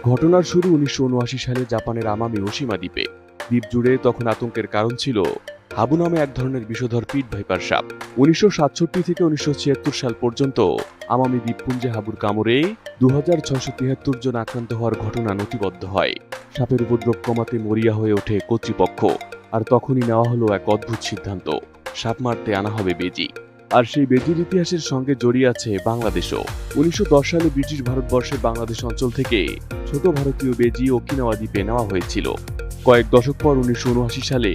ঘটনার শুরু ১৯৭৯ সালে জাপানের আমামি ওশিমা দ্বীপে। দ্বীপ জুড়ে তখন আতঙ্কের কারণ ছিল হাবু নামে এক ধরনের বিষধর পিট ভাইপার সাপ। ১৯৬৭ থেকে ১৯৭৬ সাল পর্যন্ত আমামি দ্বীপপুঞ্জে হাবুর কামড়ে ২৬৭৩ জন আক্রান্ত হওয়ার ঘটনা নথিবদ্ধ হয়। সাপের উপদ্রব কমাতে মরিয়া হয়ে ওঠে কর্তৃপক্ষ, আর তখনই নেওয়া হলো এক অদ্ভুত সিদ্ধান্ত: সাপ মারতে আনা হবে বেজি। আর সেই বেজির ইতিহাসের সঙ্গে জড়িয়ে আছে বাংলাদেশও। ১৯১০ সালে ব্রিটিশ ভারতবর্ষের বাংলাদেশ অঞ্চল থেকে ছোট ভারতীয় বেজি ওকিনাওয়া দ্বীপে নেওয়া হয়েছিল। কয়েক দশক পর ১৯৭৯ সালে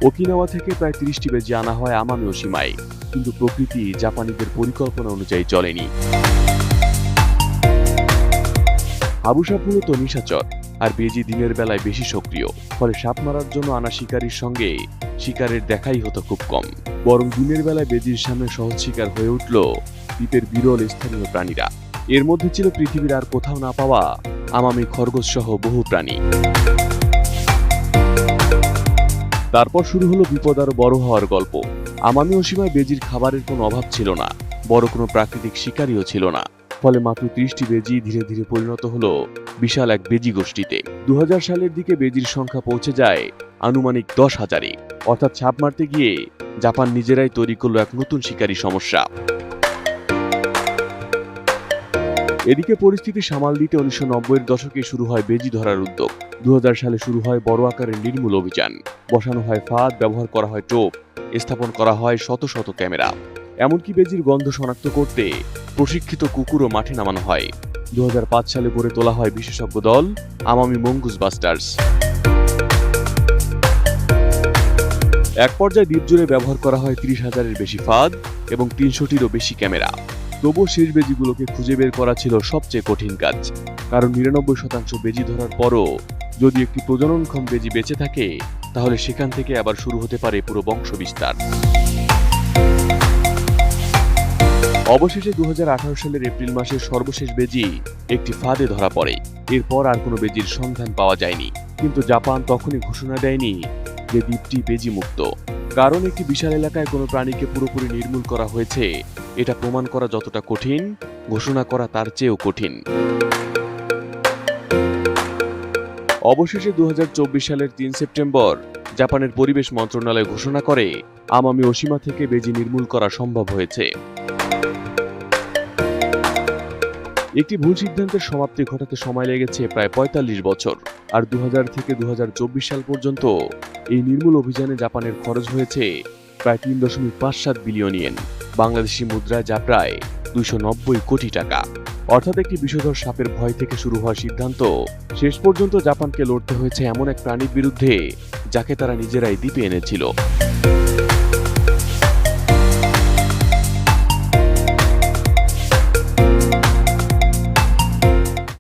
ওকিনাওয়া থেকে প্রায় ৩০টি বেজি আনা হয় আমামি ওশিমায়, কিন্তু প্রকৃতি জাপানিদের পরিকল্পনা অনুযায়ী চলেনি। হাবু সাপ মূলত নিশাচর, আর বেজি দিনের বেলায় বেশি সক্রিয়, ফলে সাপ মারার জন্য আনা শিকারীর সঙ্গে শিকারের দেখাই হতো খুব কম। বরং দিনের বেলায় বেজির সামনে সহজ শিকার হয়ে উঠল দ্বীপের বিরল স্থানীয় প্রাণীরা। এর মধ্যে ছিল পৃথিবীর আর কোথাও না পাওয়া আমামি খরগোশ সহ বহু প্রাণী। তারপর শুরু হলো বিপদ আরো বড় হওয়ার গল্প। আমামি ওশিমায় বেজির খাবারের কোনো অভাব ছিল না, বড় কোনো প্রাকৃতিক শিকারীও ছিল না। ফলে মাত্র ৩০টি বেজি ধীরে ধীরে পরিণত হলো বিশাল এক বেজি গোষ্ঠীতে। ২০০০ সালের দিকে বেজির সংখ্যা পৌঁছে যায় আনুমানিক ১০,০০০-এ। অর্থাৎ সাপ মারতে গিয়ে জাপান নিজেরাই তৈরি করলো এক নতুন শিকারী সমস্যা। এদিকে পরিস্থিতি সামাল দিতে ১৯৯০-এর দশকে শুরু হয় বেজি ধরার উদ্যোগ। ২০০০ সালে শুরু হয় বড় আকারের নির্মূল অভিযান। বসানো হয় ফাঁদ, ব্যবহার করা হয় টোপ, স্থাপন করা হয় শত শত ক্যামেরা। এমনকি বেজির গন্ধ শনাক্ত করতে প্রশিক্ষিত কুকুরও মাঠে নামানো হয়। ২০০৫ সালে গড়ে তোলা হয় বিশেষজ্ঞ দল আমামি মঙ্গুস বাস্টার্স। এক পর্যায়ে দ্বীপ জুড়ে ব্যবহার করা হয় ৩০,০০০-এর বেশি ফাঁদ এবং ৩০০-টিরও বেশি ক্যামেরা। তবুও শেষ বেজিগুলোকে খুঁজে বের করা ছিল সবচেয়ে কঠিন কাজ, কারণ ৯৯% বেজি ধরার পরও যদি একটি প্রজননক্ষম বেজি বেঁচে থাকে, তাহলে সেখান থেকে আবার শুরু হতে পারে পুরো বংশ বিস্তার। অবশেষে ২০১৮ সালের এপ্রিল মাসের সর্বশেষ বেজি একটি ফাঁদে ধরা পড়ে। এরপর আর কোনো বেজির সন্ধান পাওয়া যায়নি। কিন্তু জাপান তখনই ঘোষণা দেয়নি যে দ্বীপটি বেজি মুক্ত, কারণ একটি বিশাল এলাকায় কোনো প্রাণীকে পুরোপুরি নির্মূল করা হয়েছে এটা প্রমাণ করা যতটা কঠিন, ঘোষণা করা তার চেয়েও কঠিন। অবশেষে ২০২৪ সালের ৩ সেপ্টেম্বর জাপানের পরিবেশ মন্ত্রণালয় ঘোষণা করে আমামি ওশিমা থেকে বেজি নির্মূল করা সম্ভব হয়েছে। একটি ভুল সিদ্ধান্তের সমাপ্তি ঘটাতে সময় লেগেছে প্রায় ৪৫ বছর। আর ২০০০ থেকে ২০২৪ সাল পর্যন্ত এই নির্মূল অভিযানে জাপানের খরচ হয়েছে প্রায় ৩.৫৭ বিলিয়ন ইয়েন, বাংলাদেশি মুদ্রায় যা প্রায় ২৯০ কোটি টাকা। অর্থাৎ একটি বিষধর সাপের ভয় থেকে শুরু হওয়া সিদ্ধান্ত শেষ পর্যন্ত জাপানকে লড়তে হয়েছে এমন এক প্রাণীর বিরুদ্ধে যাকে তারা নিজেরাই দ্বীপে এনেছিল।